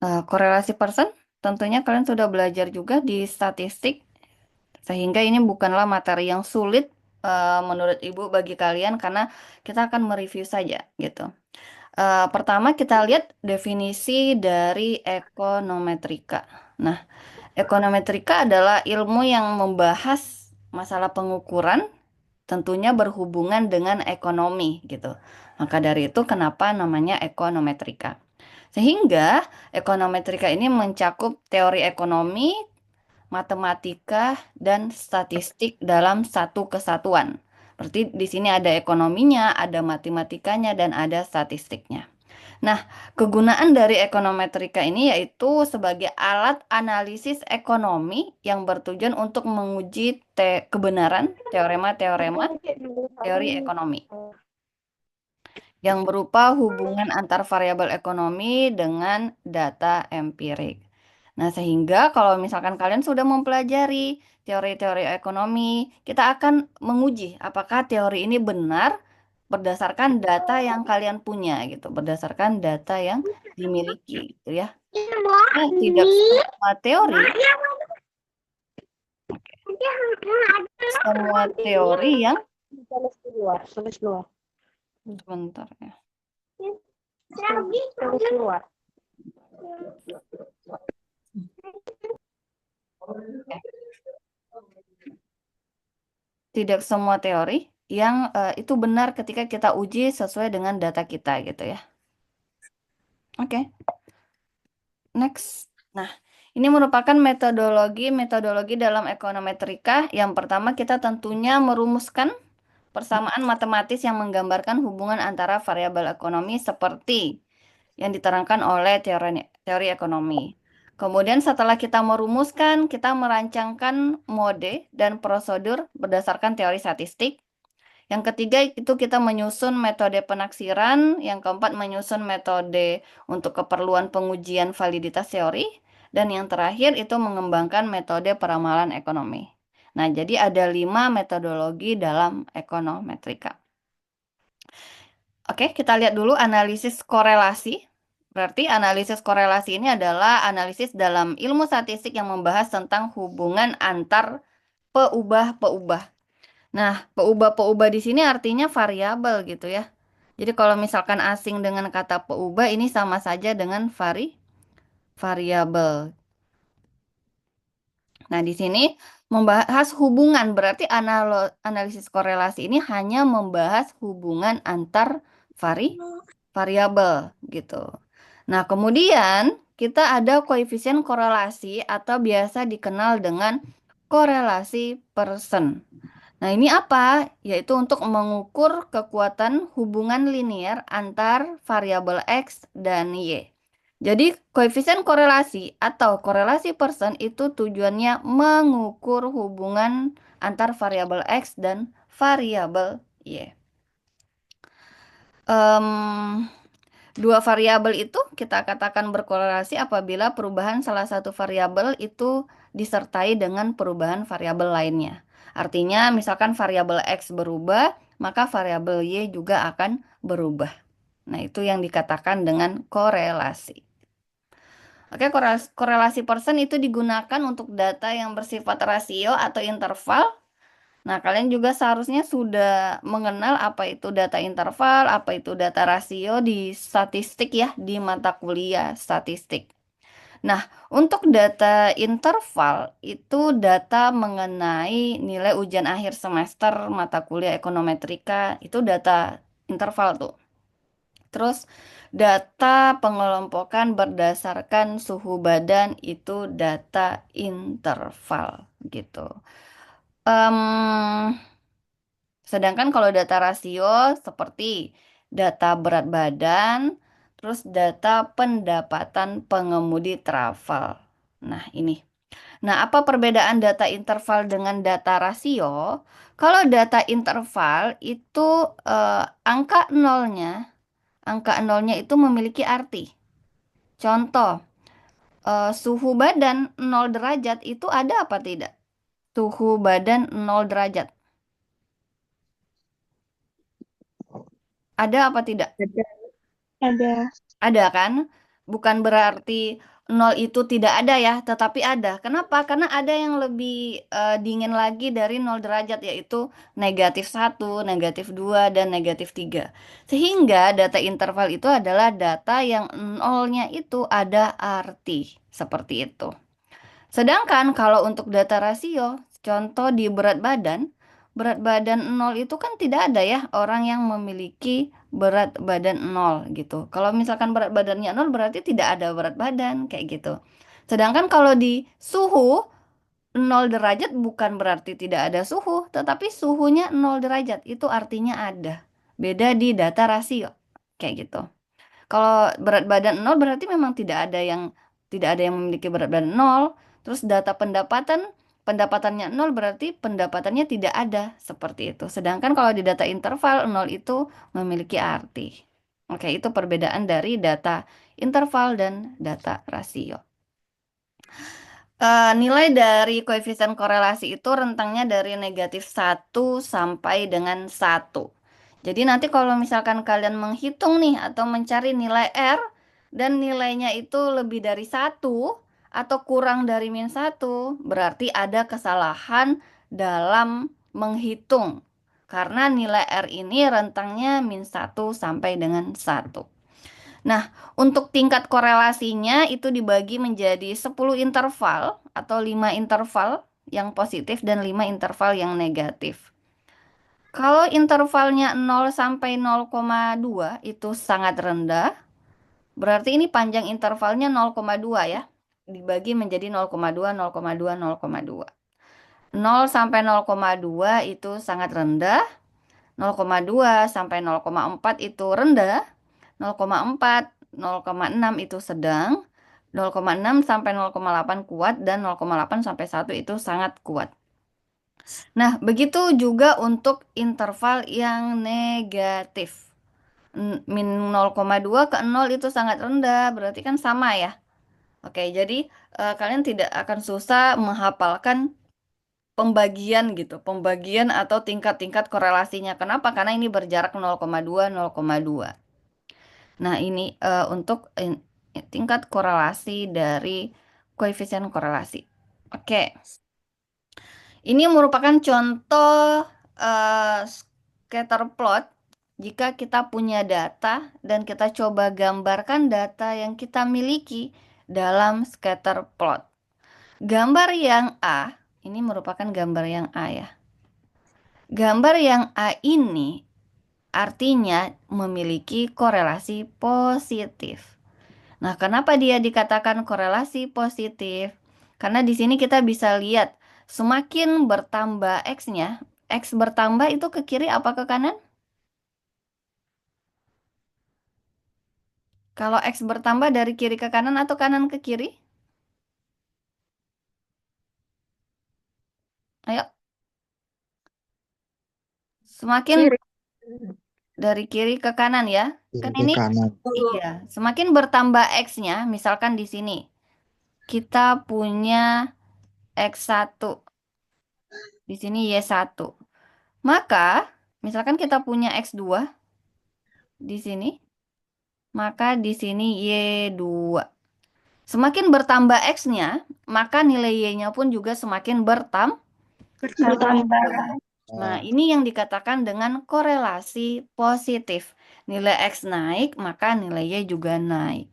Korelasi person, tentunya kalian sudah belajar juga di statistik, sehingga ini bukanlah materi yang sulit menurut Ibu bagi kalian karena kita akan mereview saja gitu. Pertama kita lihat definisi dari ekonometrika. Nah, ekonometrika adalah ilmu yang membahas masalah pengukuran, tentunya berhubungan dengan ekonomi gitu. Maka dari itu kenapa namanya ekonometrika. Sehingga ekonometrika ini mencakup teori ekonomi, matematika, dan statistik dalam satu kesatuan. Berarti di sini ada ekonominya, ada matematikanya, dan ada statistiknya. Nah, kegunaan dari ekonometrika ini yaitu sebagai alat analisis ekonomi yang bertujuan untuk menguji kebenaran teorema-teorema teori ekonomi yang berupa hubungan antar variabel ekonomi dengan data empirik. Nah, sehingga kalau misalkan kalian sudah mempelajari teori-teori ekonomi, kita akan menguji apakah teori ini benar berdasarkan data yang kalian punya gitu, berdasarkan data yang dimiliki gitu ya. Nah, tidak semua teori, semua teori yang Tulis di luar, tulis luar. sebentar ya. Tulis luar. Tidak semua teori yang itu benar ketika kita uji sesuai dengan data kita gitu ya. Oke, next. Nah, ini merupakan metodologi dalam ekonometrika. Yang pertama kita tentunya merumuskan persamaan matematis yang menggambarkan hubungan antara variabel ekonomi seperti yang diterangkan oleh teori ekonomi. Kemudian setelah kita merumuskan, kita merancangkan mode dan prosedur berdasarkan teori statistik. Yang ketiga itu kita menyusun metode penaksiran, yang keempat menyusun metode untuk keperluan pengujian validitas teori, dan yang terakhir itu mengembangkan metode peramalan ekonomi. Nah, jadi ada 5 metodologi dalam ekonometrika. Oke, kita lihat dulu analisis korelasi. Berarti analisis korelasi ini adalah analisis dalam ilmu statistik yang membahas tentang hubungan antar peubah-peubah. Nah, peubah-peubah di sini artinya variabel gitu ya. Jadi kalau misalkan asing dengan kata peubah ini sama saja dengan variabel. Nah, di sini membahas hubungan, berarti analisis korelasi ini hanya membahas hubungan antar variabel gitu. Nah, kemudian kita ada koefisien korelasi atau biasa dikenal dengan korelasi Pearson. Nah, ini apa? Yaitu untuk mengukur kekuatan hubungan linear antar variabel X dan Y. Jadi, koefisien korelasi atau korelasi Pearson itu tujuannya mengukur hubungan antar variabel X dan variabel Y. Em, Dua variabel itu kita katakan berkorelasi apabila perubahan salah satu variabel itu disertai dengan perubahan variabel lainnya. Artinya, misalkan variabel X berubah, maka variabel Y juga akan berubah. Nah, itu yang dikatakan dengan korelasi. Oke, korelasi Pearson itu digunakan untuk data yang bersifat rasio atau interval. Nah, kalian juga seharusnya sudah mengenal apa itu data interval, apa itu data rasio di statistik ya, di mata kuliah statistik. Nah, untuk data interval itu data mengenai nilai ujian akhir semester mata kuliah ekonometrika, itu data interval tuh. Terus data pengelompokan berdasarkan suhu badan itu data interval gitu. Em, Sedangkan kalau data rasio seperti data berat badan, terus data pendapatan pengemudi travel. Nah, ini. Nah, apa perbedaan data interval dengan data rasio? Kalau data interval itu eh, angka nolnya, angka nolnya itu memiliki arti. Contoh, suhu badan 0 derajat itu ada apa tidak? Suhu badan 0 derajat. Ada apa tidak? Ada. Ada. Ada kan? Bukan berarti nol itu tidak ada ya, tetapi ada. Kenapa? Karena ada yang lebih dingin lagi dari 0 derajat, yaitu -1, -2, dan -3. Sehingga data interval itu adalah data yang nolnya itu ada arti. Seperti itu. Sedangkan kalau untuk data rasio, contoh di berat badan nol itu kan tidak ada ya orang yang memiliki berat badan nol gitu. Kalau misalkan berat badannya nol berarti tidak ada berat badan kayak gitu. Sedangkan kalau di suhu 0 derajat bukan berarti tidak ada suhu, tetapi suhunya 0 derajat itu artinya ada. Beda di data rasio kayak gitu. Kalau berat badan nol berarti memang tidak ada yang memiliki berat badan nol. Terus data pendapatannya nol berarti pendapatannya tidak ada seperti itu. Sedangkan kalau di data interval nol itu memiliki arti. Oke, itu perbedaan dari data interval dan data rasio. Nilai dari koefisien korelasi itu rentangnya dari -1 sampai dengan 1. Jadi nanti kalau misalkan kalian menghitung nih atau mencari nilai R dan nilainya itu lebih dari 1 atau kurang dari -1, berarti ada kesalahan dalam menghitung. Karena nilai R ini rentangnya -1 sampai dengan 1. Nah, untuk tingkat korelasinya itu dibagi menjadi 10 interval atau 5 interval yang positif dan 5 interval yang negatif. Kalau intervalnya 0 sampai 0,2 itu sangat rendah, berarti ini panjang intervalnya 0,2 ya. Dibagi menjadi 0,2, 0,2, 0,2. 0 sampai 0,2 itu sangat rendah, 0,2 sampai 0,4 itu rendah, 0,4, 0,6 itu sedang, 0,6 sampai 0,8 kuat, dan 0,8 sampai 1 itu sangat kuat. Nah, begitu juga untuk interval yang negatif. Min 0,2 ke 0 itu sangat rendah, berarti kan sama ya. Oke, jadi kalian tidak akan susah menghafalkan pembagian gitu, pembagian atau tingkat-tingkat korelasinya. Kenapa? Karena ini berjarak 0,2, 0,2. Nah, ini tingkat korelasi dari koefisien korelasi. Oke, ini merupakan contoh scatter plot jika kita punya data dan kita coba gambarkan data yang kita miliki dalam scatter plot. Gambar yang A, ini merupakan gambar yang A ya. Gambar yang A ini artinya memiliki korelasi positif. Nah, kenapa dia dikatakan korelasi positif? Karena di sini kita bisa lihat semakin bertambah X-nya, X bertambah itu ke kiri apa ke kanan? Kalau X bertambah dari kiri ke kanan atau kanan ke kiri? Ayo, semakin Kiri. dari kiri ke kanan ya. Kiri Kan ke ini kanan. iya, semakin bertambah X-nya, misalkan di sini kita punya X1, di sini Y1. Maka, misalkan kita punya X2 di sini, maka di sini Y2. Semakin bertambah X-nya, maka nilai Y-nya pun juga semakin bertambah. Nah, Nah, ini yang dikatakan dengan korelasi positif. Nilai X naik, maka nilai Y juga naik.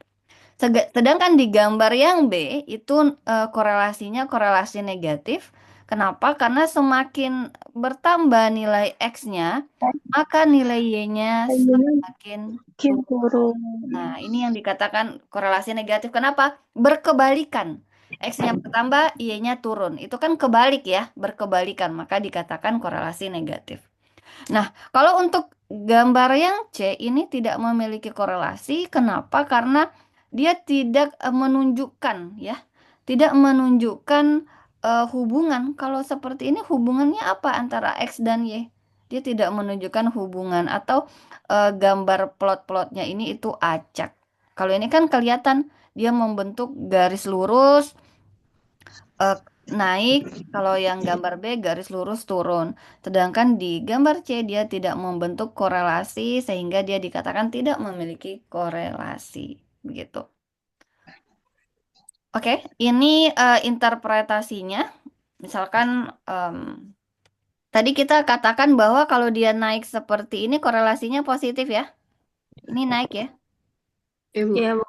Sedangkan di gambar yang B itu korelasinya korelasi negatif. Kenapa? Karena semakin bertambah nilai X-nya, maka nilai Y-nya semakin Makin turun. turun. Nah, ini yang dikatakan korelasi negatif. Kenapa? Berkebalikan. X-nya bertambah, Y-nya turun. Itu kan kebalik ya, berkebalikan. Maka dikatakan korelasi negatif. Nah, kalau untuk gambar yang C ini tidak memiliki korelasi. Kenapa? Karena dia tidak menunjukkan ya, tidak menunjukkan hubungan. Kalau seperti ini hubungannya apa antara X dan Y? Dia tidak menunjukkan hubungan atau gambar plot-plotnya ini itu acak. Kalau ini kan kelihatan dia membentuk garis lurus eh, naik, kalau yang gambar B garis lurus turun. Sedangkan di gambar C dia tidak membentuk korelasi sehingga dia dikatakan tidak memiliki korelasi. Begitu. Oke, ini interpretasinya. Misalkan tadi kita katakan bahwa kalau dia naik seperti ini korelasinya positif ya. Ini naik ya. Iya, Bu. Iya, Bu.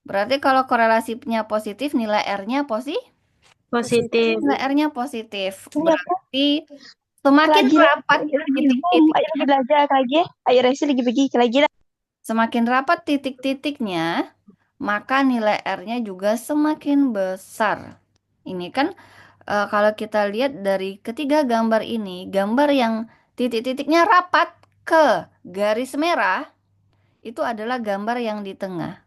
Berarti kalau korelasinya positif, nilai R-nya Positif. nilai R-nya positif. Ini apa? Berarti semakin Lagi rapat lagi Zoom, ayo titik-titiknya, lagi belajar lagi. Ayo Resi lagi pergi lagi lah. semakin rapat titik-titiknya, maka nilai R-nya juga semakin besar. Ini kan kalau kita lihat dari ketiga gambar ini, gambar yang titik-titiknya rapat ke garis merah itu adalah gambar yang di tengah.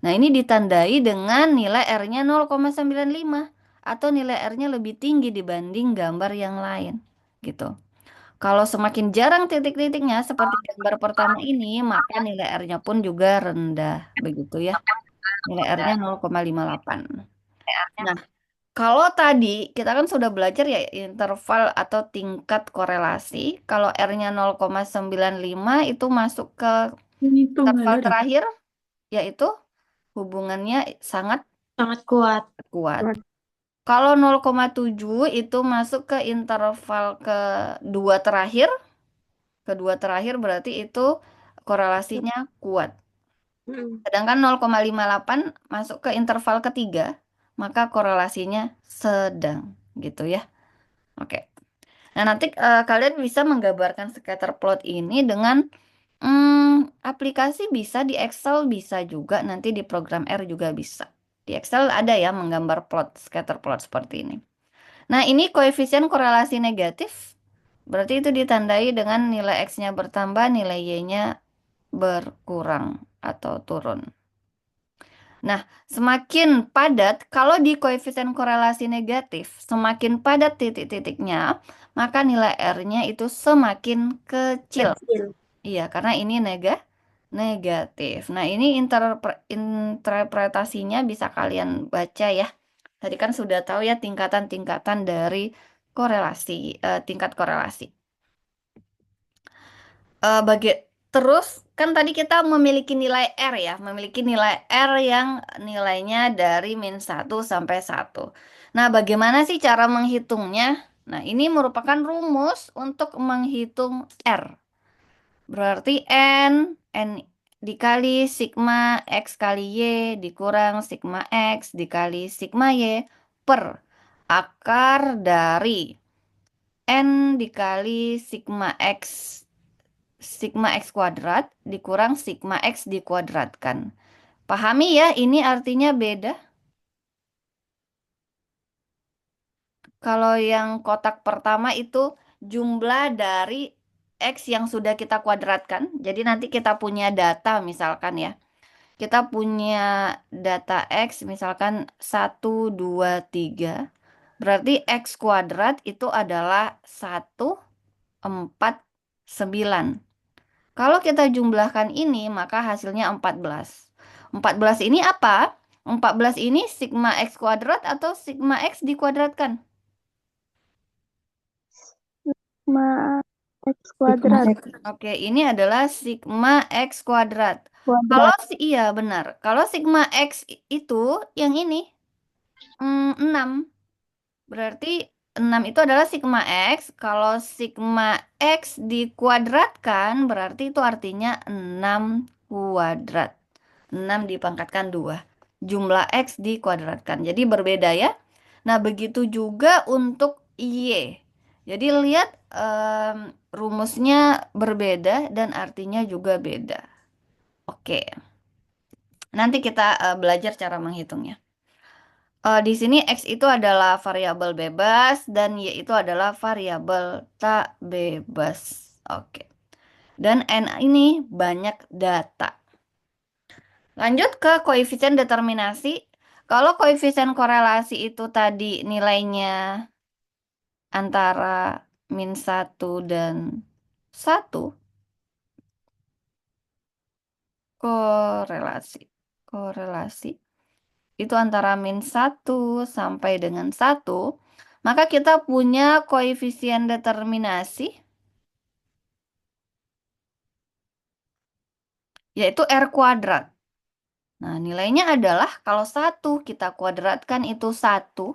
Nah, ini ditandai dengan nilai R-nya 0,95 atau nilai R-nya lebih tinggi dibanding gambar yang lain. Gitu. Kalau semakin jarang titik-titiknya seperti gambar pertama ini, maka nilai R-nya pun juga rendah. Begitu ya. Nilai R-nya 0,58. Nah, kalau tadi kita kan sudah belajar ya interval atau tingkat korelasi. Kalau R-nya 0,95 itu masuk ke Itu interval benar. terakhir, yaitu hubungannya sangat Sangat kuat. kuat. Kalau 0,7 itu masuk ke interval kedua terakhir berarti itu korelasinya kuat. Hmm. Sedangkan 0,58 masuk ke interval ketiga, maka korelasinya sedang gitu ya. Oke. Nah, nanti kalian bisa menggambarkan scatter plot ini dengan aplikasi bisa di Excel bisa juga, nanti di program R juga bisa. Di Excel ada ya menggambar plot, scatter plot seperti ini. Nah, ini koefisien korelasi negatif. Berarti itu ditandai dengan nilai X-nya bertambah, nilai Y-nya berkurang atau turun. Nah, semakin padat, kalau di koefisien korelasi negatif, semakin padat titik-titiknya, maka nilai R-nya itu semakin kecil. Kecil. Iya, karena ini negatif. Nah, ini interpretasinya bisa kalian baca ya. Tadi kan sudah tahu ya tingkatan-tingkatan dari korelasi, tingkat korelasi. Bagi terus kan tadi kita memiliki nilai R ya, memiliki nilai R yang nilainya dari -1 sampai 1. Nah, bagaimana sih cara menghitungnya? Nah, ini merupakan rumus untuk menghitung R. Berarti N dikali sigma X kali Y dikurang sigma X dikali sigma Y per akar dari N dikali sigma X kuadrat dikurang sigma X dikuadratkan. Pahami ya, ini artinya beda. Kalau yang kotak pertama itu jumlah dari X yang sudah kita kuadratkan. Jadi nanti kita punya data misalkan ya. Kita punya data X misalkan 1, 2, 3. Berarti X kuadrat itu adalah 1, 4, 9. Kalau kita jumlahkan ini maka hasilnya 14. 14 ini apa? 14 ini sigma X kuadrat atau sigma X dikuadratkan? Sigma X Sigma kuadrat. X. Oke, ini adalah sigma X kuadrat. Kalau Kuadrat. iya benar. Kalau sigma X itu yang ini 6. Berarti 6 itu adalah sigma X. Kalau sigma X dikuadratkan berarti itu artinya 6 kuadrat. 6 dipangkatkan 2. Jumlah X dikuadratkan. Jadi berbeda ya. Nah, begitu juga untuk Y. Jadi lihat rumusnya berbeda dan artinya juga beda. Oke, nanti kita belajar cara menghitungnya. Di sini X itu adalah variabel bebas dan Y itu adalah variabel tak bebas. Oke. Dan N ini banyak data. Lanjut ke koefisien determinasi. Kalau koefisien korelasi itu tadi nilainya antara -1 dan 1, korelasi. Korelasi itu antara -1 sampai dengan 1, maka kita punya koefisien determinasi, yaitu R kuadrat. Nah, nilainya adalah kalau 1 kita kuadratkan itu 1.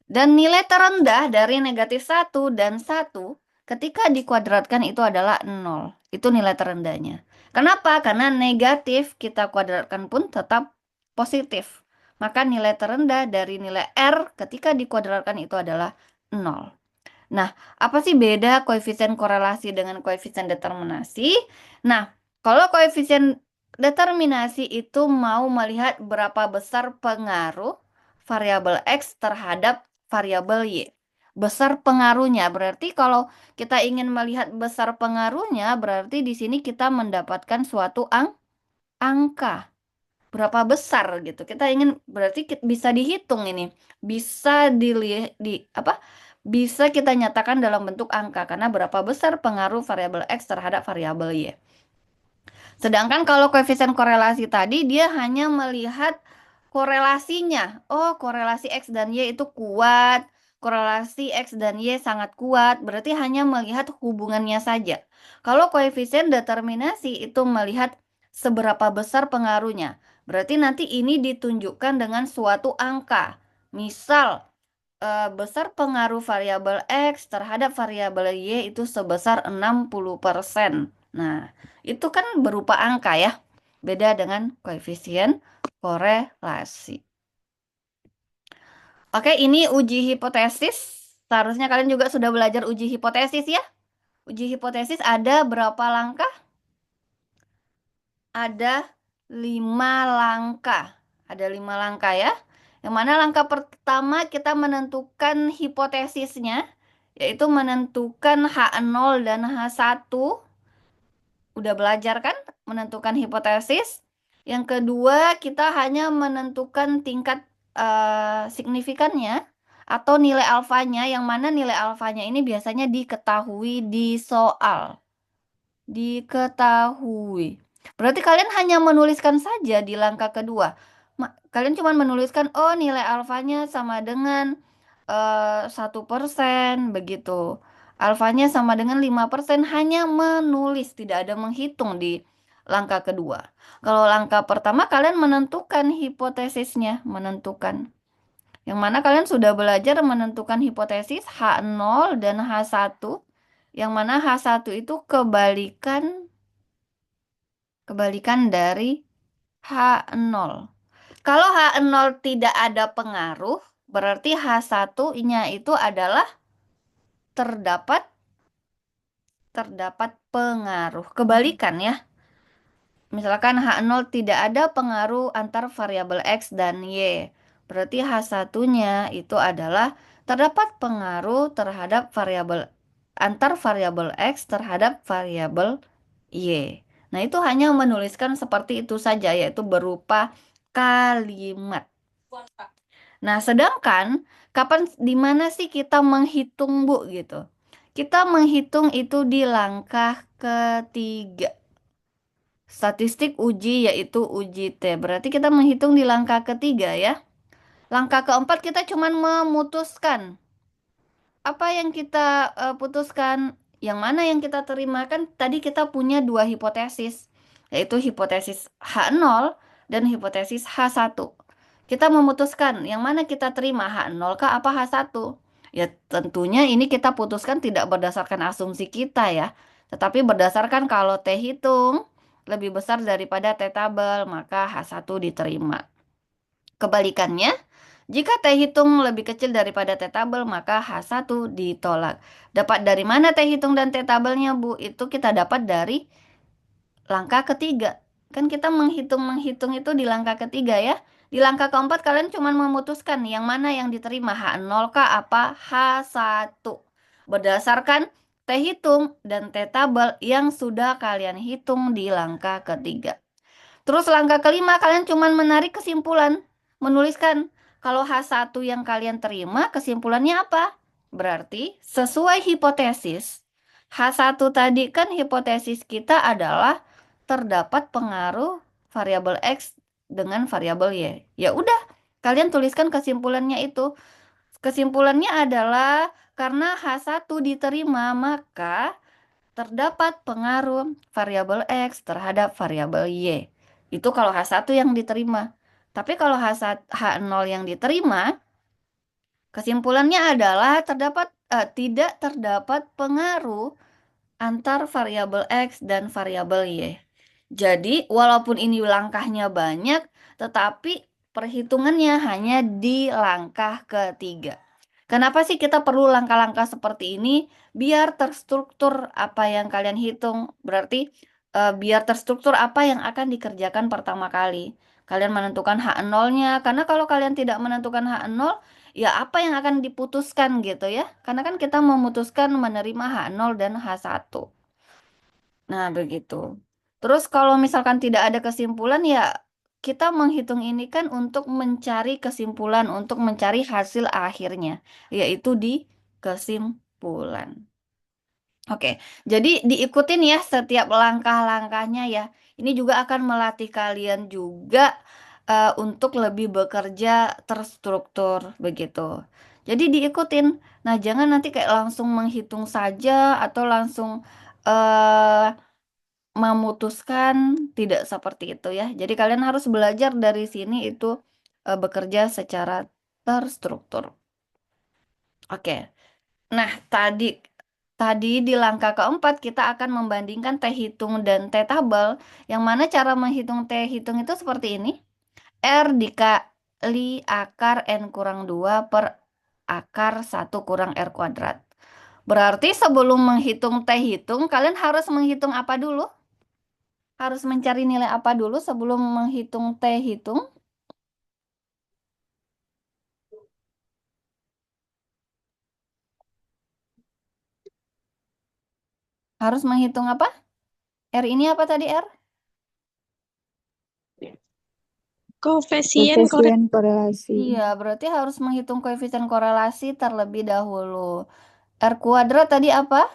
Dan nilai terendah dari negatif 1 dan 1 ketika dikuadratkan itu adalah 0. Itu nilai terendahnya. Kenapa? Karena negatif kita kuadratkan pun tetap positif. Maka nilai terendah dari nilai R ketika dikuadratkan itu adalah 0. Nah, apa sih beda koefisien korelasi dengan koefisien determinasi? Nah, kalau koefisien determinasi itu mau melihat berapa besar pengaruh variabel X terhadap variabel Y. Besar pengaruhnya, berarti kalau kita ingin melihat besar pengaruhnya, berarti di sini kita mendapatkan suatu angka. Berapa besar gitu. Kita ingin berarti bisa dihitung ini. Bisa dilihat apa? Bisa kita nyatakan dalam bentuk angka karena berapa besar pengaruh variabel X terhadap variabel Y. Sedangkan kalau koefisien korelasi tadi dia hanya melihat korelasinya. Oh, korelasi X dan Y itu kuat. Korelasi X dan Y sangat kuat. Berarti hanya melihat hubungannya saja. Kalau koefisien determinasi itu melihat seberapa besar pengaruhnya. Berarti nanti ini ditunjukkan dengan suatu angka. Misal, besar pengaruh variabel X terhadap variabel Y itu sebesar 60%. Nah, itu kan berupa angka ya. Beda dengan koefisien korelasi. Oke, ini uji hipotesis. Seharusnya kalian juga sudah belajar uji hipotesis ya. Uji hipotesis ada berapa langkah? Ada 5 langkah. Ada 5 langkah ya. Yang mana langkah pertama kita menentukan hipotesisnya, yaitu menentukan H0 dan H1. Udah belajar kan menentukan hipotesis? Yang kedua, kita hanya menentukan tingkat signifikannya atau nilai alfanya, yang mana nilai alfanya ini biasanya diketahui di soal. Diketahui. Berarti kalian hanya menuliskan saja di langkah kedua. Kalian cuma menuliskan, oh nilai alfanya sama dengan 1%, begitu. Alfanya sama dengan 5%, hanya menulis, tidak ada menghitung di langkah kedua. Kalau langkah pertama kalian menentukan hipotesisnya, menentukan. Yang mana kalian sudah belajar menentukan hipotesis H0 dan H1. Yang mana H1 itu kebalikan dari H0. Kalau H0 tidak ada pengaruh, berarti H1-nya itu adalah terdapat pengaruh. Kebalikan ya. Misalkan H0 tidak ada pengaruh antar variabel X dan Y. Berarti H1-nya itu adalah terdapat pengaruh terhadap antar variabel X terhadap variabel Y. Nah, itu hanya menuliskan seperti itu saja, yaitu berupa kalimat. Nah, sedangkan di mana sih kita menghitung, Bu, gitu? Kita menghitung itu di langkah ketiga. Statistik uji yaitu uji T. Berarti kita menghitung di langkah ketiga ya. Langkah keempat kita cuma memutuskan. Apa yang kita putuskan? Yang mana yang kita terima? Kan tadi kita punya 2 hipotesis. Yaitu hipotesis H0 dan hipotesis H1. Kita memutuskan yang mana kita terima, H0 kah apa H1? Ya tentunya ini kita putuskan tidak berdasarkan asumsi kita ya. Tetapi berdasarkan kalau T hitung lebih besar daripada T tabel, maka H1 diterima. Kebalikannya, jika T hitung lebih kecil daripada T tabel, maka H1 ditolak. Dapat dari mana T hitung dan T tabelnya, Bu? Itu kita dapat dari langkah ketiga. Kan kita menghitung itu di langkah ketiga ya. Di langkah keempat kalian cuma memutuskan yang mana yang diterima, H0 kah apa H1. Berdasarkan T hitung dan T tabel yang sudah kalian hitung di langkah ketiga. Terus langkah kelima kalian cuma menarik kesimpulan. Menuliskan kalau H1 yang kalian terima kesimpulannya apa? Berarti sesuai hipotesis. H1 tadi kan hipotesis kita adalah terdapat pengaruh variabel X dengan variabel Y. Ya udah, kalian tuliskan kesimpulannya itu. Kesimpulannya adalah karena H1 diterima, maka terdapat pengaruh variabel X terhadap variabel Y. Itu kalau H1 yang diterima. Tapi kalau H0 yang diterima, kesimpulannya adalah tidak terdapat pengaruh antar variabel X dan variabel Y. Jadi, walaupun ini langkahnya banyak, tetapi perhitungannya hanya di langkah ketiga. Kenapa sih kita perlu langkah-langkah seperti ini? Biar terstruktur apa yang kalian hitung. Berarti, biar terstruktur apa yang akan dikerjakan pertama kali. Kalian menentukan H0-nya, karena kalau kalian tidak menentukan H0, ya apa yang akan diputuskan gitu ya. Karena kan kita memutuskan menerima H0 dan H1. Nah, begitu. Terus kalau misalkan tidak ada kesimpulan ya kita menghitung ini kan untuk mencari kesimpulan, untuk mencari hasil akhirnya, yaitu di kesimpulan. Oke, jadi diikutin ya setiap langkah-langkahnya ya. Ini juga akan melatih kalian juga untuk lebih bekerja terstruktur begitu. Jadi diikutin. Nah, jangan nanti kayak langsung menghitung saja atau langsung eh memutuskan, tidak seperti itu ya. Jadi kalian harus belajar dari sini itu bekerja secara terstruktur. Oke. Nah, tadi tadi di langkah keempat kita akan membandingkan T hitung dan T tabel. Yang mana cara menghitung T hitung itu seperti ini. R dikali akar N kurang 2 per akar 1 kurang R kuadrat. Berarti sebelum menghitung T hitung, kalian harus menghitung apa dulu? Harus mencari nilai apa dulu sebelum menghitung T hitung? Harus menghitung apa? R ini apa tadi R? Koefisien Koefisien korelasi. Iya, berarti harus menghitung koefisien korelasi terlebih dahulu. R kuadrat tadi apa?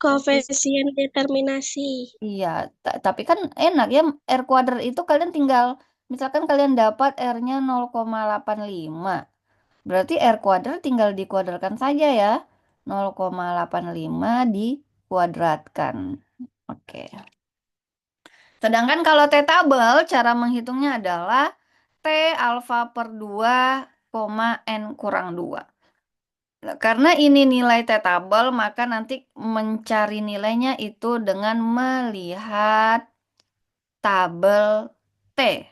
koefisien determinasi. Iya, tapi kan enak ya R kuadrat itu kalian tinggal, misalkan kalian dapat R-nya 0,85. Berarti R kuadrat tinggal dikuadratkan saja ya. 0,85 dikuadratkan. Oke. Sedangkan kalau T tabel, cara menghitungnya adalah T alfa per 2, N kurang 2. Nah, karena ini nilai T tabel, maka nanti mencari nilainya itu dengan melihat tabel T.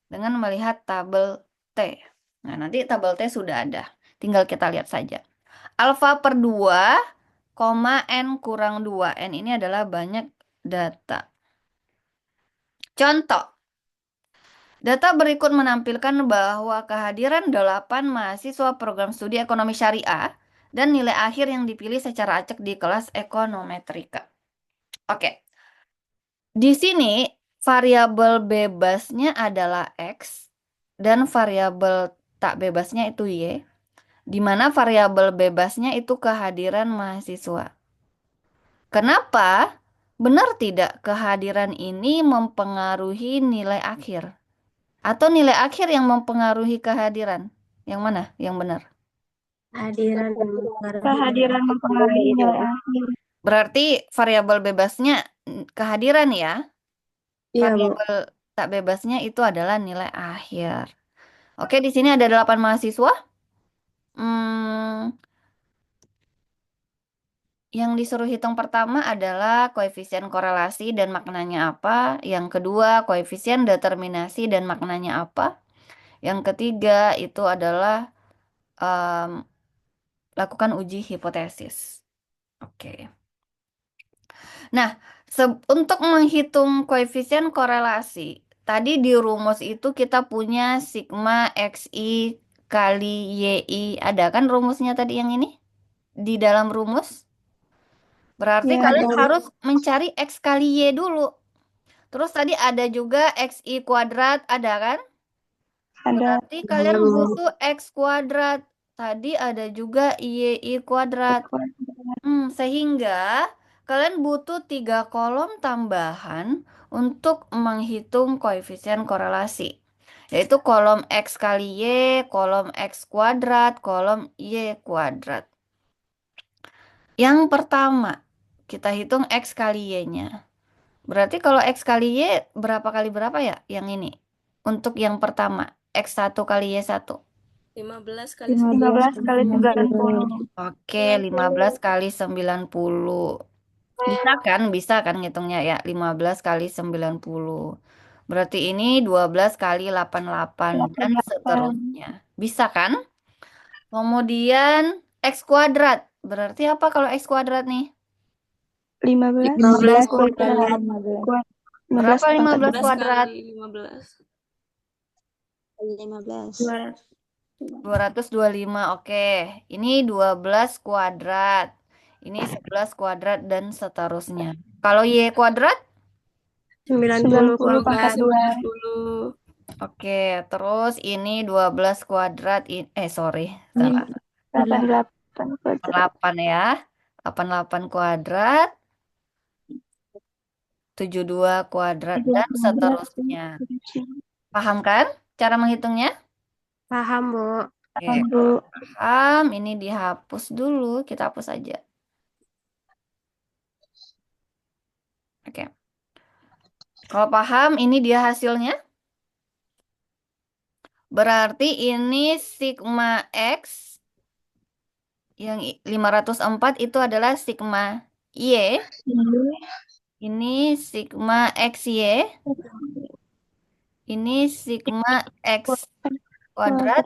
Dengan melihat tabel T. Nah, nanti tabel T sudah ada. Tinggal kita lihat saja. Alfa per 2, N kurang 2. N ini adalah banyak data. Contoh. Data berikut menampilkan bahwa kehadiran 8 mahasiswa program studi ekonomi syariah dan nilai akhir yang dipilih secara acak di kelas ekonometrika. Oke, di sini variabel bebasnya adalah X dan variabel tak bebasnya itu Y, di mana variabel bebasnya itu kehadiran mahasiswa. Kenapa? Benar tidak kehadiran ini mempengaruhi nilai akhir? Atau nilai akhir yang mempengaruhi kehadiran? Yang mana? Yang benar. Kehadiran mempengaruhi Kehadiran mempengaruhi nilai akhir. Berarti variabel bebasnya kehadiran ya. Iya, Bu. Variabel tak bebasnya itu adalah nilai akhir. Oke, di sini ada 8 mahasiswa. Hmm, yang disuruh hitung pertama adalah koefisien korelasi dan maknanya apa. Yang kedua, koefisien determinasi dan maknanya apa. Yang ketiga itu adalah em, lakukan uji hipotesis. Oke. Nah, untuk menghitung koefisien korelasi, tadi di rumus itu kita punya sigma XI kali YI. Ada kan rumusnya tadi yang ini? Di dalam rumus. Berarti Ya, kalian ada. harus mencari X kali Y dulu. Terus tadi ada juga XI kuadrat, ada kan? Ada. Berarti kalian butuh X kuadrat. Tadi ada juga YI kuadrat. Sehingga kalian butuh 3 kolom tambahan untuk menghitung koefisien korelasi. Yaitu kolom X kali Y, kolom X kuadrat, kolom Y kuadrat. Yang pertama, kita hitung X kali Y-nya. Berarti kalau X kali Y berapa kali berapa ya yang ini? Untuk yang pertama, X1 kali Y1. 15 kali 15 sembilan kali 90. Oke, 15 90. kali 90. Bisa kan ngitungnya ya? 15 kali 90. Berarti ini 12 kali 88 dan 88. seterusnya. Bisa kan? Kemudian X kuadrat. Berarti apa kalau X kuadrat nih? 15 15 kuadrat. kali Kuat. 15 Berapa pangkat 15 15 kuadrat? kali 15. 15. 225. Oke. Ini 12 kuadrat. Ini 11 kuadrat dan seterusnya. Kalau Y kuadrat? 90 90 kali pangkat 2. 90. Oke, terus ini 12 kuadrat. Sorry, salah. 88 kuadrat. 8 ya. 88 kuadrat, 72 kuadrat, 7 dan kuadrat. seterusnya. Paham kan cara menghitungnya? Paham, Bu. Oke, Paham, Bu. paham. Ini dihapus dulu. Kita hapus aja. Oke. Kalau paham, ini dia hasilnya. Berarti ini sigma X yang 504 itu adalah sigma Y. Ini sigma XY. Ini sigma X kuadrat. Kuadrat.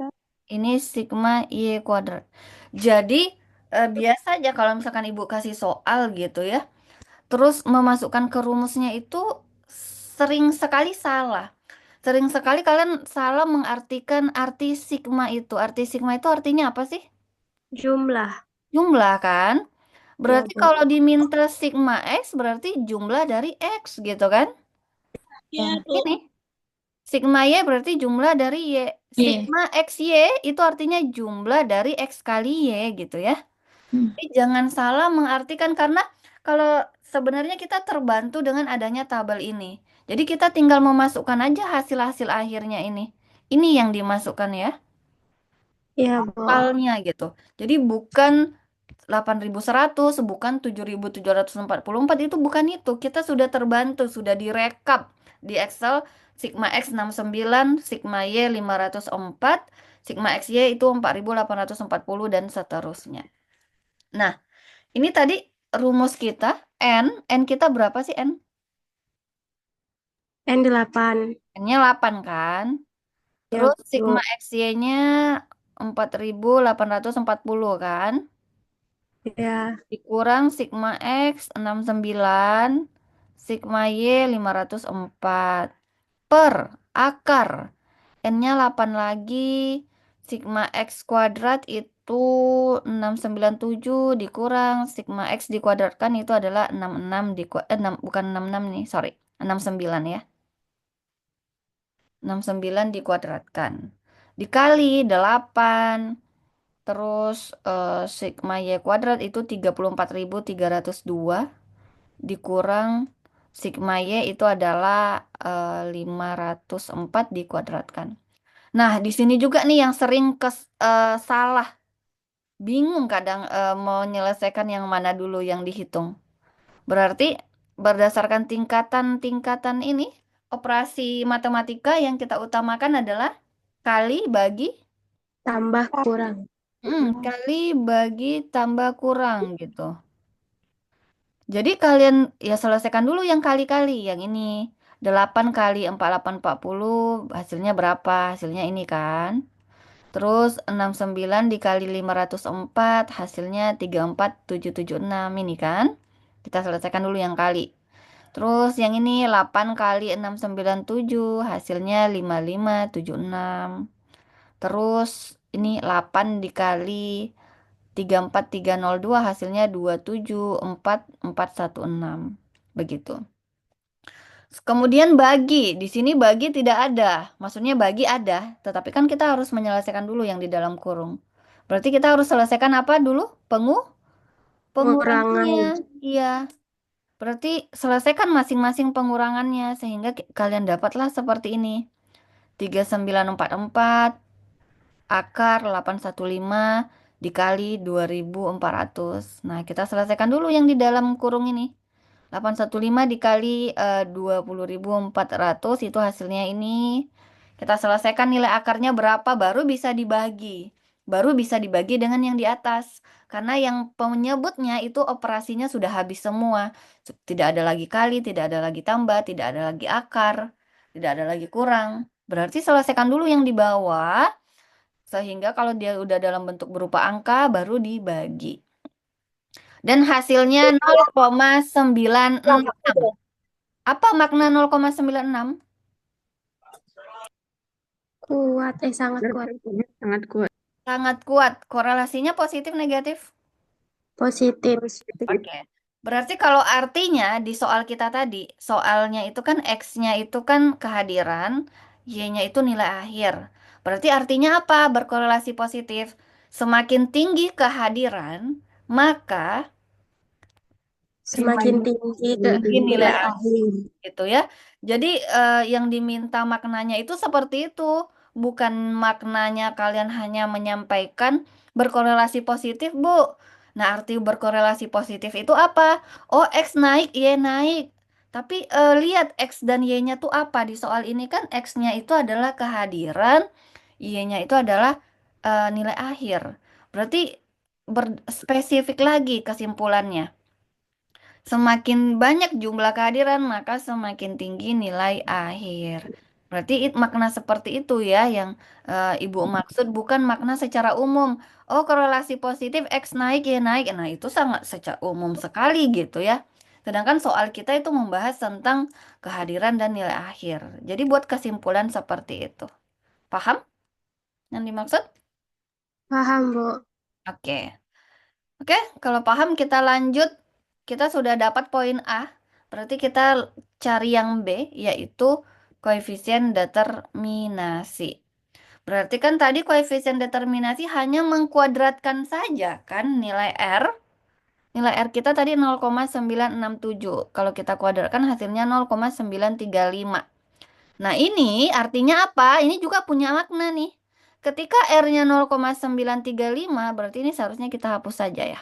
Ini sigma Y kuadrat. Jadi, biasa aja kalau misalkan ibu kasih soal gitu ya. Terus memasukkan ke rumusnya itu sering sekali salah. Sering sekali kalian salah mengartikan arti sigma itu. Arti sigma itu artinya apa sih? Jumlah. Jumlah kan? Ya, Berarti Bu. kalau diminta sigma X berarti jumlah dari X gitu kan? Ya, Nah, Bu. ini sigma Y berarti jumlah dari Y. Iya. Sigma XY itu artinya jumlah dari X kali Y gitu ya. Hmm. Jadi jangan salah mengartikan karena kalau sebenarnya kita terbantu dengan adanya tabel ini. Jadi kita tinggal memasukkan aja hasil-hasil akhirnya ini. Ini yang dimasukkan ya, Ya, Bu. totalnya gitu. Jadi bukan 8.100, bukan 7.744, itu bukan itu. Kita sudah terbantu, sudah direkap di Excel Sigma X 69, Sigma Y 504, Sigma XY itu 4.840 dan seterusnya. Nah, ini tadi rumus kita N kita berapa sih N? N8. N-nya 8 kan? Ya, Terus Sigma Bu. XY-nya 4.840 kan? Ya. Dikurang Sigma X 69, Sigma Y 504 per akar N-nya 8 lagi, Sigma X kuadrat itu 697 dikurang Sigma X dikuadratkan itu adalah 66 bukan 66 nih, sorry, 69 ya. 69 dikuadratkan. Dikali 8, terus Sigma Y kuadrat itu 34.302 dikurang Sigma Y itu adalah 504 dikuadratkan. Nah, di sini juga nih yang sering salah. Bingung kadang mau menyelesaikan yang mana dulu yang dihitung. Berarti berdasarkan tingkatan-tingkatan ini, operasi matematika yang kita utamakan adalah kali bagi Tambah kurang. kali bagi tambah kurang gitu. Jadi kalian ya selesaikan dulu yang kali-kali. Yang ini 8 kali 4840 hasilnya berapa? Hasilnya ini kan. Terus 69 dikali 504 hasilnya 34776 ini kan. Kita selesaikan dulu yang kali. Terus yang ini 8 kali 697 hasilnya 5576. Terus ini 8 dikali 34302 hasilnya 274.416. Begitu. Kemudian bagi, di sini bagi tidak ada. Maksudnya bagi ada, tetapi kan kita harus menyelesaikan dulu yang di dalam kurung. Berarti kita harus selesaikan apa dulu? Pengurangannya. Pengurangan. Iya. Berarti selesaikan masing-masing pengurangannya sehingga kalian dapatlah seperti ini. 3944 akar 815 dikali 2400. Nah, kita selesaikan dulu yang di dalam kurung ini. 815 dikali 20.400 itu hasilnya ini. Kita selesaikan nilai akarnya berapa baru bisa dibagi. Baru bisa dibagi dengan yang di atas. Karena yang penyebutnya itu operasinya sudah habis semua. Tidak ada lagi kali, tidak ada lagi tambah, tidak ada lagi akar, tidak ada lagi kurang. Berarti selesaikan dulu yang di bawah. Sehingga kalau dia udah dalam bentuk berupa angka baru dibagi. Dan hasilnya 0,96. Apa makna 0,96? Kuat, sangat kuat. Sangat kuat. Sangat kuat. Korelasinya positif negatif? Positif. Oke. Berarti kalau artinya di soal kita tadi, soalnya itu kan X-nya itu kan kehadiran, Y-nya itu nilai akhir. Berarti artinya apa? Berkorelasi positif. Semakin tinggi kehadiran, maka Semakin tinggi ke tinggi nilai nilai akhir. gitu ya. Jadi yang diminta maknanya itu seperti itu, bukan maknanya kalian hanya menyampaikan berkorelasi positif, Bu. Nah, arti berkorelasi positif itu apa? Oh, X naik, Y naik. Tapi lihat X dan Y-nya tuh apa? Di soal ini kan X-nya itu adalah kehadiran, Y-nya itu adalah nilai akhir. Berarti berspesifik lagi kesimpulannya. Semakin banyak jumlah kehadiran, maka semakin tinggi nilai akhir. Berarti makna seperti itu ya yang Ibu maksud, bukan makna secara umum. Oh, korelasi positif X naik, Y naik. Nah, itu sangat secara umum sekali gitu ya. Sedangkan soal kita itu membahas tentang kehadiran dan nilai akhir. Jadi buat kesimpulan seperti itu. Paham yang dimaksud? Paham, Bu. Oke. Oke, kalau paham kita lanjut. Kita sudah dapat poin A. Berarti kita cari yang B, yaitu koefisien determinasi. Berarti kan tadi koefisien determinasi hanya mengkuadratkan saja kan nilai R. Nilai R kita tadi 0,967. Kalau kita kuadratkan hasilnya 0,935. Nah, ini artinya apa? Ini juga punya makna nih. Ketika R-nya 0,935, berarti ini seharusnya kita hapus saja ya.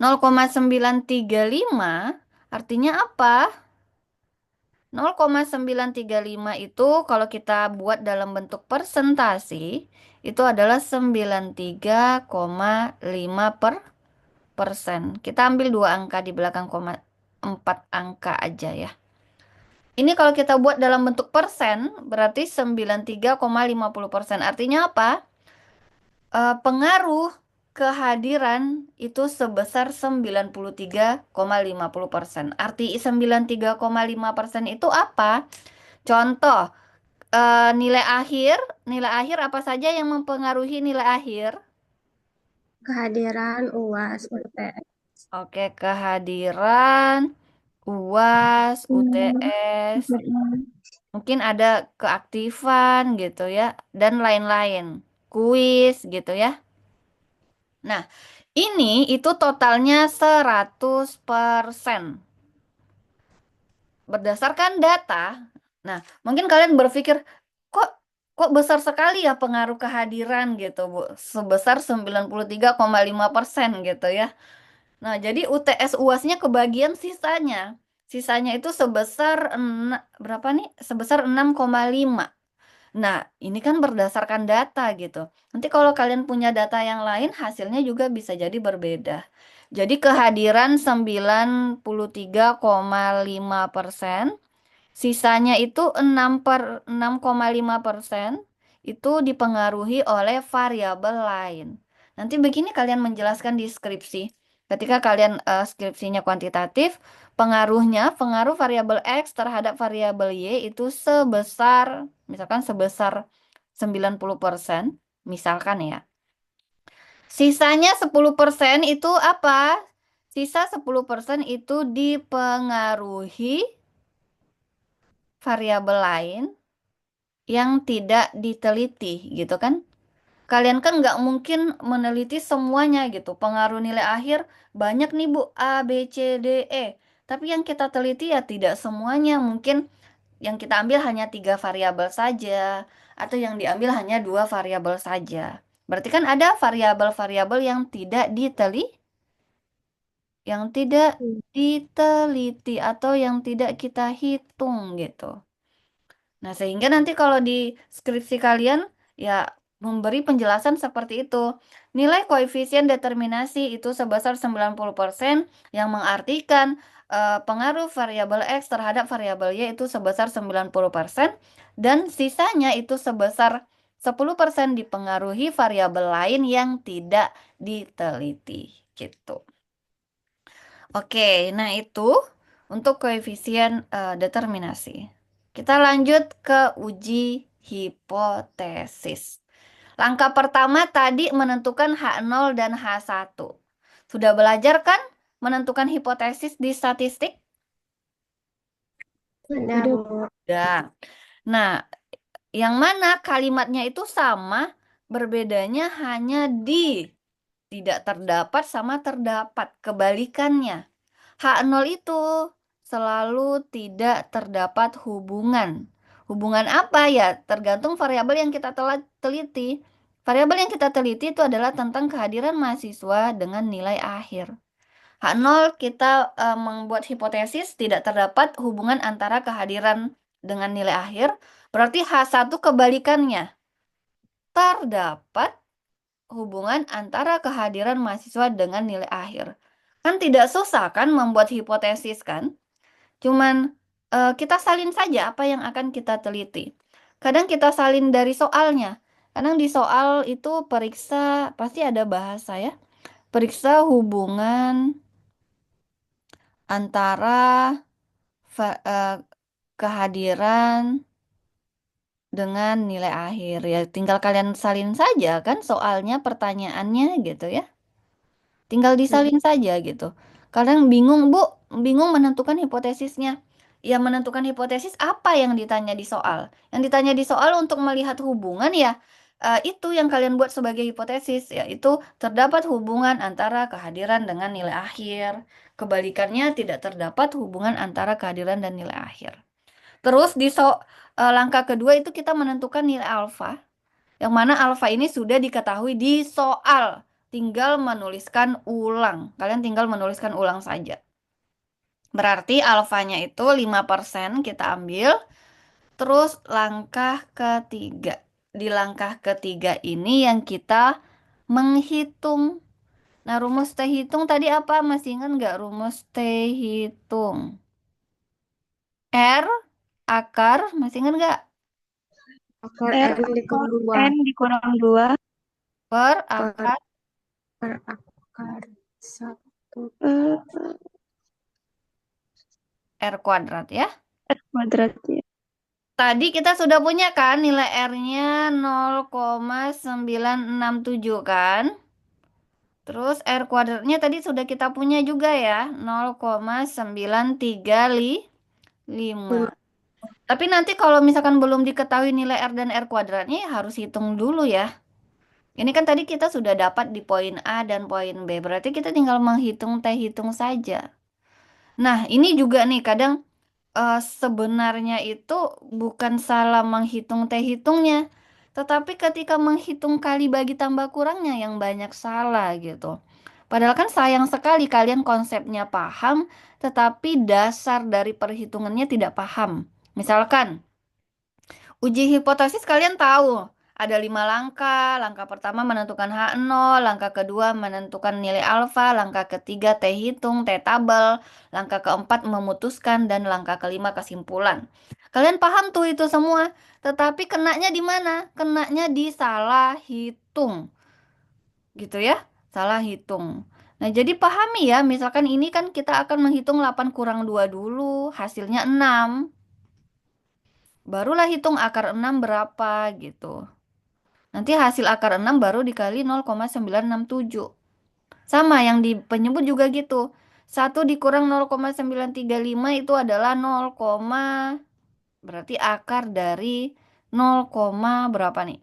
0,935 artinya apa? 0,935 itu kalau kita buat dalam bentuk persentase itu adalah 93,5%. Kita ambil dua angka di belakang koma 4 angka aja ya. Ini kalau kita buat dalam bentuk persen berarti 93,50%. Artinya apa? Pengaruh kehadiran itu sebesar 93,50%. Arti 93,5% itu apa? Contoh, nilai akhir apa saja yang mempengaruhi nilai akhir? Kehadiran UAS UTS. Oke, kehadiran, UAS, UTS, mungkin ada keaktifan gitu ya, dan lain-lain. Kuis gitu ya. Nah, ini itu totalnya 100% berdasarkan data. Nah, mungkin kalian berpikir, kok kok besar sekali ya pengaruh kehadiran gitu, Bu. Sebesar 93,5% gitu ya. Nah, jadi UTS UASnya kebagian sisanya. Sisanya itu sebesar berapa nih? Sebesar 6,5. Nah, ini kan berdasarkan data gitu. Nanti kalau kalian punya data yang lain, hasilnya juga bisa jadi berbeda. Jadi kehadiran 93,5%, sisanya itu 6,5% itu dipengaruhi oleh variabel lain. Nanti begini kalian menjelaskan di skripsi. Ketika kalian skripsinya kuantitatif, pengaruh variabel X terhadap variabel Y itu misalkan sebesar 90%, misalkan ya. Sisanya 10% itu apa? Sisa 10% itu dipengaruhi variabel lain yang tidak diteliti gitu kan. Kalian kan nggak mungkin meneliti semuanya gitu. Pengaruh nilai akhir banyak nih Bu, A, B, C, D, E. Tapi yang kita teliti ya tidak semuanya. Mungkin yang kita ambil hanya 3 variabel saja. Atau yang diambil hanya 2 variabel saja. Berarti kan ada variabel-variabel yang tidak yang tidak diteliti atau yang tidak kita hitung gitu. Nah, sehingga nanti kalau di skripsi kalian ya memberi penjelasan seperti itu. Nilai koefisien determinasi itu sebesar 90% yang mengartikan pengaruh variabel X terhadap variabel Y itu sebesar 90% dan sisanya itu sebesar 10% dipengaruhi variabel lain yang tidak diteliti gitu. Oke, nah itu untuk koefisien determinasi. Kita lanjut ke uji hipotesis. Langkah pertama tadi menentukan H0 dan H1. Sudah belajar kan menentukan hipotesis di statistik? Udah, Udah. Bu. Sudah. Nah, yang mana kalimatnya itu sama, berbedanya hanya di tidak terdapat sama terdapat, kebalikannya. H0 itu selalu tidak terdapat hubungan. Hubungan apa ya? Tergantung variabel yang kita teliti. Variabel yang kita teliti itu adalah tentang kehadiran mahasiswa dengan nilai akhir. H0 kita membuat hipotesis tidak terdapat hubungan antara kehadiran dengan nilai akhir. Berarti H1 kebalikannya. Terdapat hubungan antara kehadiran mahasiswa dengan nilai akhir. Kan tidak susah kan membuat hipotesis kan? Cuman kita salin saja apa yang akan kita teliti. Kadang kita salin dari soalnya. Kadang di soal itu periksa, pasti ada bahasa ya. Periksa hubungan antara kehadiran dengan nilai akhir. Ya tinggal kalian salin saja kan soalnya, pertanyaannya gitu ya. Tinggal disalin saja gitu. Kadang bingung, Bu, bingung menentukan hipotesisnya. Ya, menentukan hipotesis apa yang ditanya di soal. Yang ditanya di soal untuk melihat hubungan ya, itu yang kalian buat sebagai hipotesis, yaitu terdapat hubungan antara kehadiran dengan nilai akhir. Kebalikannya tidak terdapat hubungan antara kehadiran dan nilai akhir. Terus di langkah kedua itu kita menentukan nilai alfa. Yang mana alfa ini sudah diketahui di soal. Tinggal menuliskan ulang. Kalian tinggal menuliskan ulang saja. Berarti alfanya itu 5% kita ambil. Terus langkah ketiga. Di langkah ketiga ini yang kita menghitung. Nah, rumus T hitung tadi apa? Masih ingat nggak rumus T hitung? R, akar, masih ingat nggak? Akar R N dikurang 2 N dikurang 2 Per per, akar per akar 1 R kuadrat ya. R kuadrat ya. Tadi kita sudah punya kan nilai R-nya 0,967 kan? Terus R kuadratnya tadi sudah kita punya juga ya, 0,9355. 5. Tapi nanti kalau misalkan belum diketahui nilai R dan R kuadratnya ya harus hitung dulu ya. Ini kan tadi kita sudah dapat di poin A dan poin B, berarti kita tinggal menghitung T hitung saja. Nah, ini juga nih kadang sebenarnya itu bukan salah menghitung T hitungnya, tetapi ketika menghitung kali bagi tambah kurangnya yang banyak salah gitu. Padahal kan sayang sekali kalian konsepnya paham, tetapi dasar dari perhitungannya tidak paham. Misalkan, uji hipotesis kalian tahu, ada 5 langkah. Langkah pertama menentukan H0, langkah kedua menentukan nilai alfa, langkah ketiga T hitung, T tabel, langkah keempat memutuskan, dan langkah kelima kesimpulan. Kalian paham tuh itu semua, tetapi kenanya di mana? Kenanya di salah hitung, gitu ya, salah hitung. Nah, jadi pahami ya, misalkan ini kan kita akan menghitung 8 kurang 2 dulu, hasilnya 6. Barulah hitung akar 6 berapa gitu. Nanti hasil akar 6 baru dikali 0,967. Sama yang di penyebut juga gitu. 1 dikurang 0,935 itu adalah 0, berarti akar dari 0, berapa nih?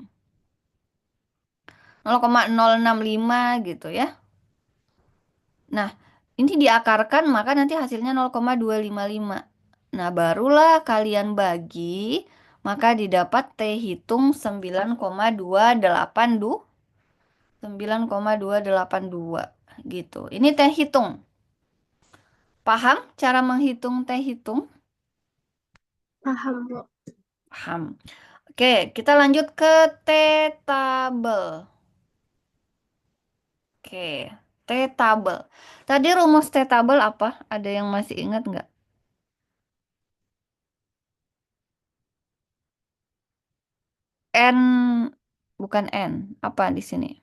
0,065 gitu ya. Nah, ini diakarkan maka nanti hasilnya 0,255. Nah, barulah kalian bagi, maka didapat T hitung 9,282 gitu. Ini T hitung. Paham cara menghitung teh hitung? Paham, Bu. Paham. Oke, kita lanjut ke T-tabel. Oke, T-tabel. Tadi rumus T-tabel apa? Ada yang masih ingat nggak? N, bukan N. Apa di sini?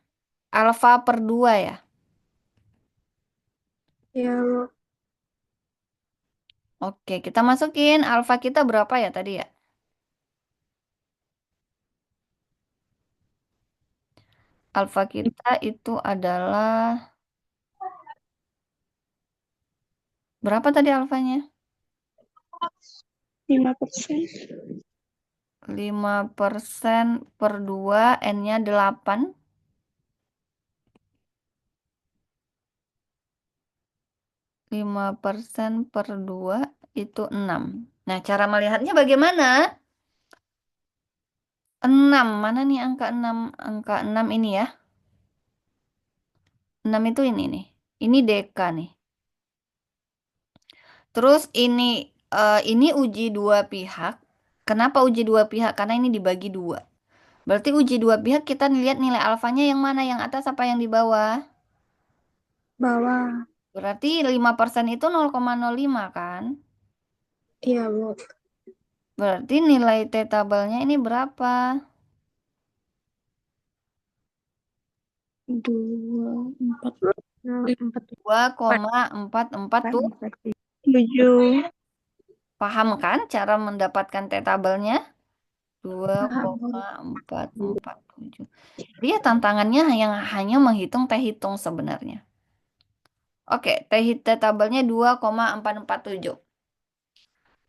Alfa per 2 ya? Ya, Bu. Oke, kita masukin alfa kita berapa ya tadi ya? Alfa kita itu adalah berapa tadi alfanya? 5%. 5% per 2, N-nya 8. 5% per 2 itu 6. Nah, cara melihatnya bagaimana? 6, mana nih angka 6? Angka 6 ini ya. 6 itu ini nih. Ini deka nih. Terus ini uji dua pihak. Kenapa uji dua pihak? Karena ini dibagi dua. Berarti uji dua pihak kita lihat nilai alfanya yang mana, yang atas apa yang di bawah? Bawah. Berarti 5% itu 0,05 kan? Iya, Bu. Berarti nilai T tabelnya ini berapa? 2, 4, Nah, 4. 2,447. 7. Paham kan cara mendapatkan T tabelnya? Paham, Bu. 2,447. Dia tantangannya yang hanya menghitung T hitung sebenarnya. Oke, T tabelnya 2,447.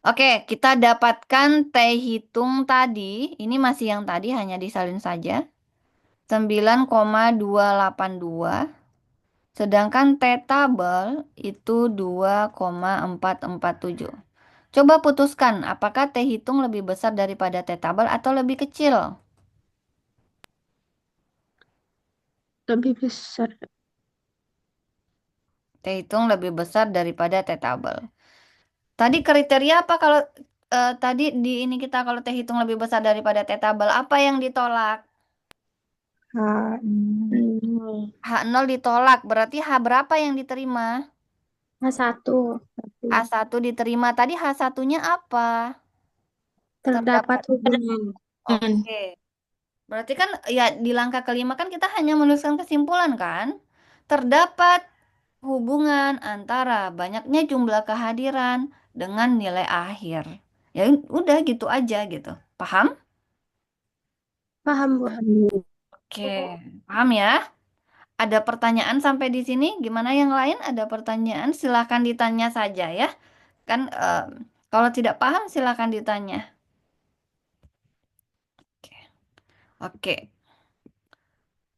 Oke, kita dapatkan T hitung tadi. Ini masih yang tadi, hanya disalin saja. 9,282. Sedangkan T tabel itu 2,447. Coba putuskan, apakah T hitung lebih besar daripada T tabel atau lebih kecil? Lebih besar. T hitung lebih besar daripada T tabel. Tadi kriteria apa kalau tadi di ini kita kalau T hitung lebih besar daripada T tabel, apa yang ditolak? H0. H0 ditolak, berarti H berapa yang diterima? H1. H1 diterima. Tadi H1-nya apa? Terdapat Terdapat. hubungan. Oke. Berarti kan ya di langkah kelima kan kita hanya menuliskan kesimpulan kan? Terdapat hubungan antara banyaknya jumlah kehadiran dengan nilai akhir. Ya udah gitu aja gitu. Paham? Paham, Bu. Oke, paham ya? Ada pertanyaan sampai di sini? Gimana yang lain? Ada pertanyaan? Silahkan ditanya saja ya. Kan kalau tidak paham silahkan ditanya. Oke. Oke.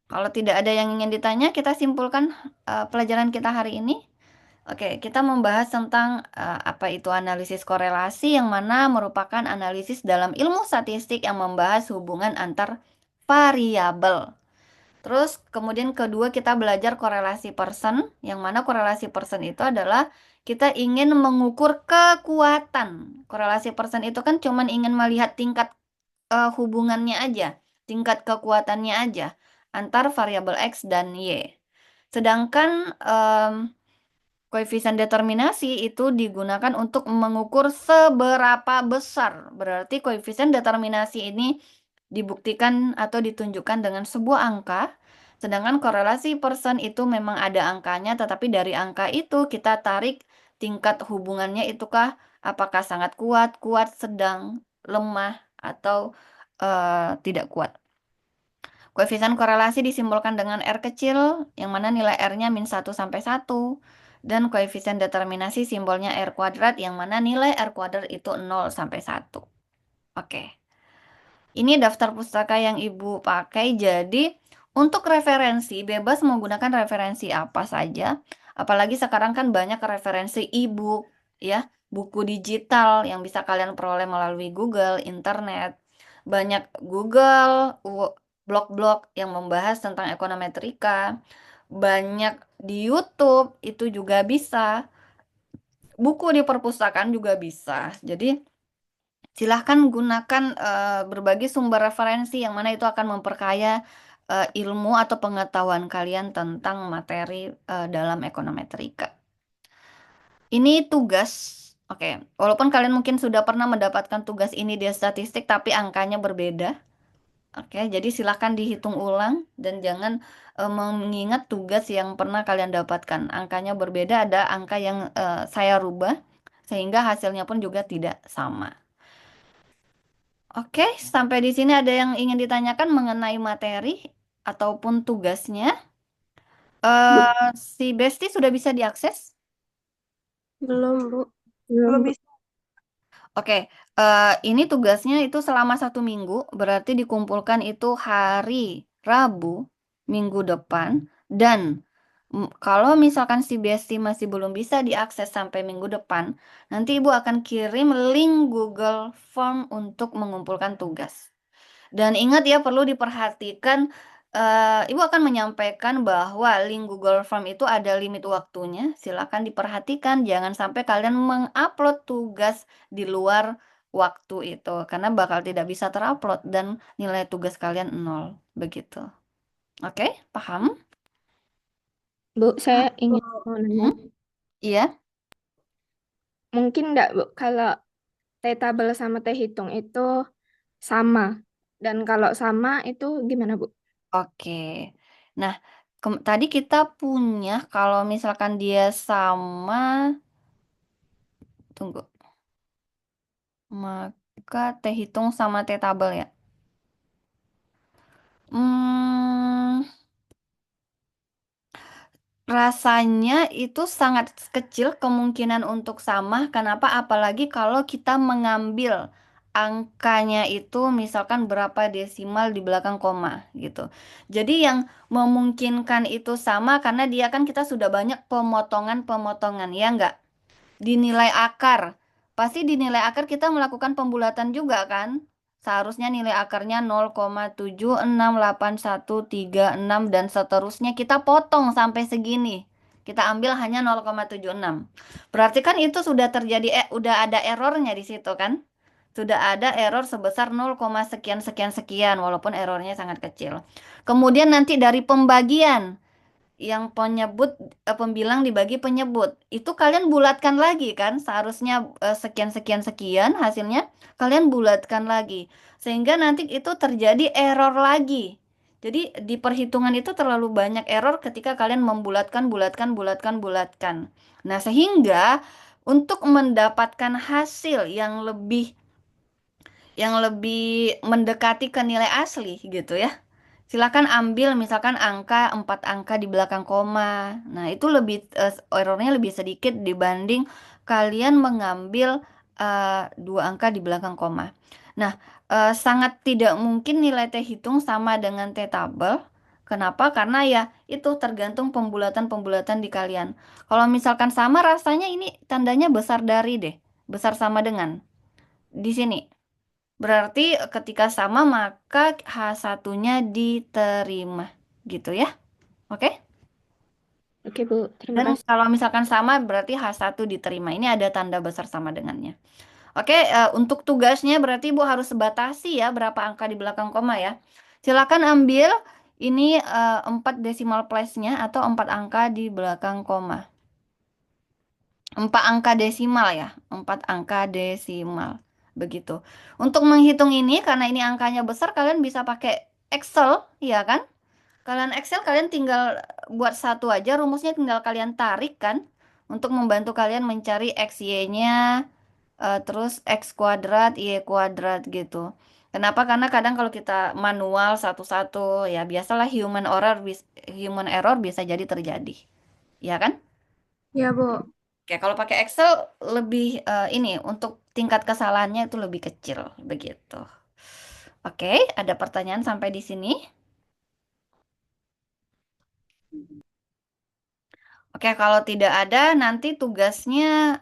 Kalau tidak ada yang ingin ditanya, kita simpulkan pelajaran kita hari ini. Oke, kita membahas tentang apa itu analisis korelasi, yang mana merupakan analisis dalam ilmu statistik yang membahas hubungan antar variabel. Terus kemudian kedua kita belajar korelasi person, yang mana korelasi person itu adalah kita ingin mengukur kekuatan. Korelasi person itu kan cuman ingin melihat tingkat hubungannya aja, tingkat kekuatannya aja antar variabel X dan Y. Sedangkan koefisien determinasi itu digunakan untuk mengukur seberapa besar. Berarti koefisien determinasi ini dibuktikan atau ditunjukkan dengan sebuah angka. Sedangkan korelasi person itu memang ada angkanya, tetapi dari angka itu kita tarik tingkat hubungannya itukah apakah sangat kuat, kuat, sedang, lemah, atau tidak kuat. Koefisien korelasi disimbolkan dengan R kecil, yang mana nilai R-nya min 1 sampai 1. Dan koefisien determinasi simbolnya R kuadrat, yang mana nilai R kuadrat itu 0 sampai 1. Oke. Ini daftar pustaka yang Ibu pakai, jadi untuk referensi, bebas menggunakan referensi apa saja. Apalagi sekarang kan banyak referensi e-book, ya, buku digital yang bisa kalian peroleh melalui Google, internet. Banyak Google, blog-blog yang membahas tentang ekonometrika. Banyak di YouTube, itu juga bisa. buku di perpustakaan juga bisa. Jadi silahkan gunakan berbagai sumber referensi yang mana itu akan memperkaya ilmu atau pengetahuan kalian tentang materi dalam ekonometrika. Ini tugas, oke. Walaupun kalian mungkin sudah pernah mendapatkan tugas ini di statistik, tapi angkanya berbeda. Oke, jadi silahkan dihitung ulang dan jangan mengingat tugas yang pernah kalian dapatkan. Angkanya berbeda, ada angka yang saya rubah, sehingga hasilnya pun juga tidak sama. Oke, sampai di sini ada yang ingin ditanyakan mengenai materi ataupun tugasnya. Bu, Si Besti sudah bisa diakses? belum, Bu. Belum Belum, Bu. bisa. Oke, ini tugasnya itu selama 1 minggu, berarti dikumpulkan itu hari Rabu minggu depan, dan kalau misalkan si Besti masih belum bisa diakses sampai minggu depan, nanti Ibu akan kirim link Google Form untuk mengumpulkan tugas. Dan ingat ya, perlu diperhatikan, Ibu akan menyampaikan bahwa link Google Form itu ada limit waktunya. Silakan diperhatikan, jangan sampai kalian mengupload tugas di luar waktu itu, karena bakal tidak bisa terupload dan nilai tugas kalian nol. Begitu. Oke, paham? Bu, saya ingin mau nanya. Hmm? Iya. Mungkin nggak, Bu, kalau T tabel sama T hitung itu sama. Dan kalau sama itu gimana, Bu? Oke. Nah, tadi kita punya kalau misalkan dia sama, tunggu. Maka T hitung sama T tabel ya. Hmm, rasanya itu sangat kecil kemungkinan untuk sama. Kenapa? Apalagi kalau kita mengambil angkanya itu misalkan berapa desimal di belakang koma gitu. Jadi yang memungkinkan itu sama karena dia kan kita sudah banyak pemotongan-pemotongan, ya enggak? Dinilai akar. Pasti dinilai akar kita melakukan pembulatan juga kan? Seharusnya nilai akarnya 0,768136 dan seterusnya kita potong sampai segini. Kita ambil hanya 0,76. Berarti kan itu sudah terjadi udah ada errornya di situ kan? Sudah ada error sebesar 0, sekian sekian sekian walaupun errornya sangat kecil. Kemudian nanti dari pembagian yang penyebut pembilang dibagi penyebut itu kalian bulatkan lagi kan seharusnya sekian sekian sekian hasilnya kalian bulatkan lagi sehingga nanti itu terjadi error lagi, jadi di perhitungan itu terlalu banyak error ketika kalian membulatkan bulatkan bulatkan bulatkan. Nah, sehingga untuk mendapatkan hasil yang lebih mendekati ke nilai asli gitu ya, silakan ambil misalkan angka 4 angka di belakang koma. Nah, itu lebih errornya lebih sedikit dibanding kalian mengambil 2 angka di belakang koma. Nah, sangat tidak mungkin nilai T hitung sama dengan T tabel. Kenapa? Karena ya itu tergantung pembulatan-pembulatan di kalian. Kalau misalkan sama rasanya ini tandanya besar dari deh. Besar sama dengan. Di sini. Berarti ketika sama maka H1-nya diterima gitu ya. Oke? Oke, Bu. Terima Dan kasih. kalau misalkan sama berarti H1 diterima. Ini ada tanda besar sama dengannya. Oke, untuk tugasnya berarti Ibu harus batasi ya berapa angka di belakang koma ya. Silakan ambil ini 4 decimal place-nya atau 4 angka di belakang koma. 4 angka desimal ya, 4 angka desimal. Begitu. Untuk menghitung ini, karena ini angkanya besar, kalian bisa pakai Excel, ya kan? Kalian tinggal buat satu aja, rumusnya tinggal kalian tarik kan, untuk membantu kalian mencari X, Y-nya, terus X kuadrat, Y kuadrat gitu. Kenapa? Karena kadang kalau kita manual satu-satu, ya biasalah human error bisa jadi terjadi, ya kan? Ya, Bu. Oke, kalau pakai Excel lebih ini untuk tingkat kesalahannya itu lebih kecil begitu. Oke, ada pertanyaan sampai di sini? Oke, kalau tidak ada nanti tugasnya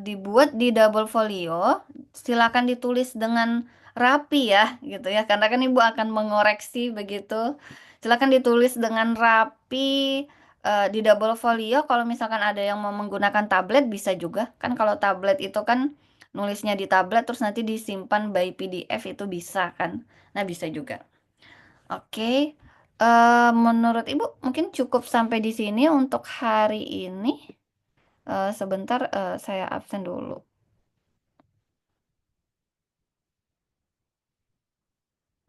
dibuat di double folio. Silakan ditulis dengan rapi ya, gitu ya. Karena kan Ibu akan mengoreksi begitu. Silakan ditulis dengan rapi, Di double folio kalau misalkan ada yang mau menggunakan tablet bisa juga. Kan kalau tablet itu kan nulisnya di tablet terus nanti disimpan by PDF itu bisa kan. Nah, bisa juga. Oke. Menurut Ibu mungkin cukup sampai di sini untuk hari ini. Sebentar, saya absen dulu.